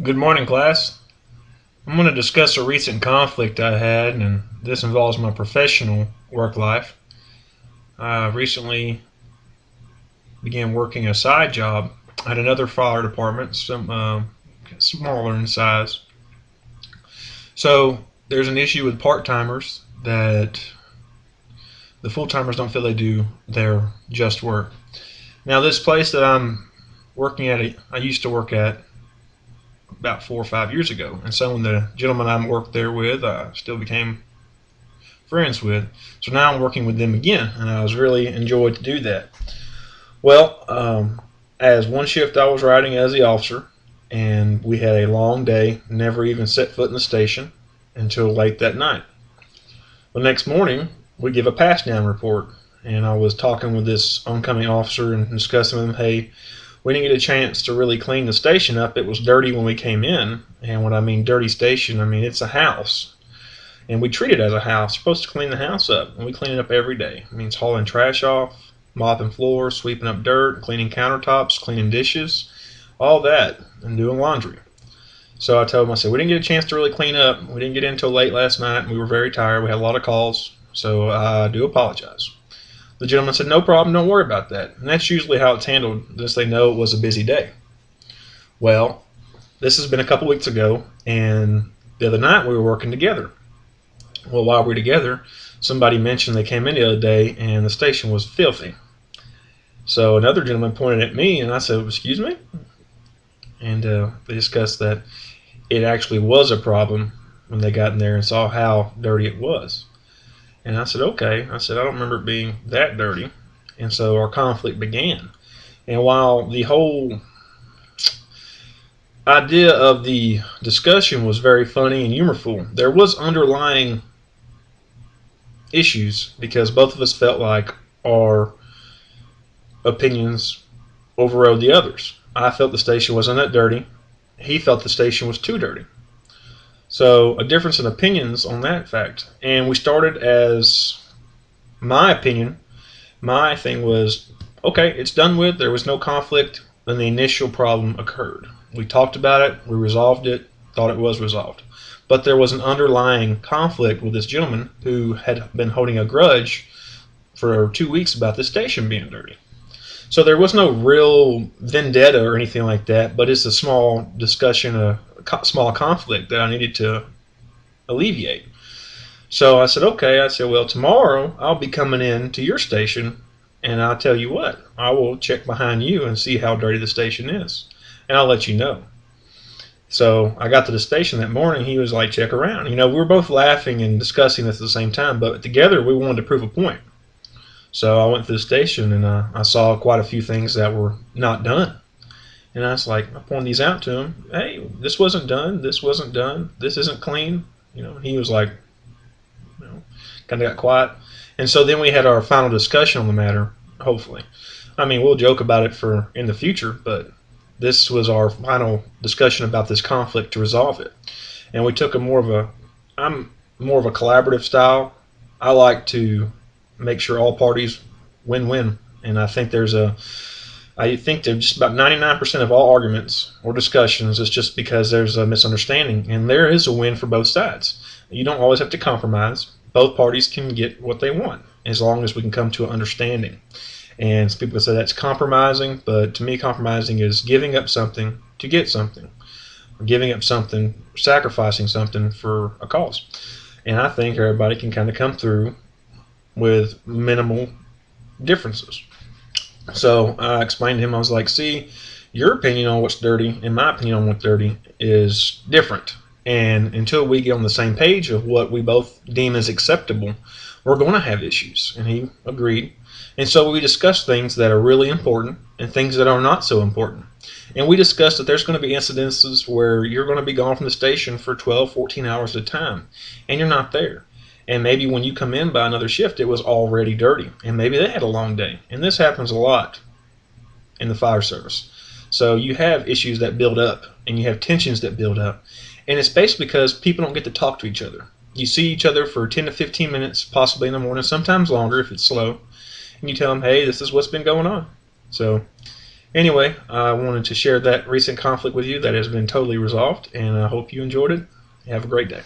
Good morning, class. I'm going to discuss a recent conflict I had, and this involves my professional work life. I recently began working a side job at another fire department, smaller in size. So there's an issue with part timers that the full timers don't feel they do their just work. Now, this place that I'm working at, I used to work at about 4 or 5 years ago, and some of the gentlemen I worked there with, I still became friends with. So now I'm working with them again, and I was really enjoyed to do that. Well, as one shift I was riding as the officer, and we had a long day, never even set foot in the station until late that night. The next morning, we give a pass down report, and I was talking with this oncoming officer and discussing with him, hey, we didn't get a chance to really clean the station up. It was dirty when we came in, and when I mean dirty station, I mean it's a house. And we treat it as a house. You're supposed to clean the house up, and we clean it up every day. It means hauling trash off, mopping floors, sweeping up dirt, cleaning countertops, cleaning dishes, all that, and doing laundry. So I told him, I said, we didn't get a chance to really clean up. We didn't get in until late last night, and we were very tired. We had a lot of calls, so I do apologize. The gentleman said, no problem, don't worry about that. And that's usually how it's handled, since they know it was a busy day. Well, this has been a couple weeks ago, and the other night we were working together. Well, while we were together, somebody mentioned they came in the other day and the station was filthy. So another gentleman pointed at me, and I said, excuse me? And they discussed that it actually was a problem when they got in there and saw how dirty it was. And I said, okay. I said, I don't remember it being that dirty. And so our conflict began. And while the whole idea of the discussion was very funny and humorful, there was underlying issues because both of us felt like our opinions overrode the others. I felt the station wasn't that dirty. He felt the station was too dirty. So a difference in opinions on that fact. And we started as my opinion. My thing was, okay, it's done with. There was no conflict when the initial problem occurred. We talked about it. We resolved it. Thought it was resolved. But there was an underlying conflict with this gentleman who had been holding a grudge for 2 weeks about the station being dirty. So there was no real vendetta or anything like that, but it's a small discussion, a small conflict that I needed to alleviate. So I said, okay. I said, well, tomorrow I'll be coming in to your station, and I'll tell you what, I will check behind you and see how dirty the station is, and I'll let you know. So I got to the station that morning. He was like, check around. We were both laughing and discussing this at the same time, but together we wanted to prove a point. So I went to the station and I saw quite a few things that were not done. And I was like, I pointed these out to him. Hey, this wasn't done. This wasn't done. This isn't clean. He was like, kind of got quiet. And so then we had our final discussion on the matter, hopefully. I mean, we'll joke about it for in the future, but this was our final discussion about this conflict to resolve it. And we took I'm more of a collaborative style. I like to make sure all parties win-win. And I think that just about 99% of all arguments or discussions is just because there's a misunderstanding. And there is a win for both sides. You don't always have to compromise. Both parties can get what they want as long as we can come to an understanding. And some people say that's compromising, but to me, compromising is giving up something to get something, or giving up something, sacrificing something for a cause. And I think everybody can kind of come through with minimal differences. So I explained to him, I was like, see, your opinion on what's dirty and my opinion on what's dirty is different. And until we get on the same page of what we both deem as acceptable, we're going to have issues. And he agreed. And so we discussed things that are really important and things that are not so important. And we discussed that there's going to be incidences where you're going to be gone from the station for 12, 14 hours at a time, and you're not there. And maybe when you come in by another shift, it was already dirty, and maybe they had a long day. And this happens a lot in the fire service. So you have issues that build up, and you have tensions that build up. And it's basically because people don't get to talk to each other. You see each other for 10 to 15 minutes, possibly in the morning, sometimes longer if it's slow. And you tell them, hey, this is what's been going on. So Anyway, I wanted to share that recent conflict with you that has been totally resolved, and I hope you enjoyed it. Have a great day.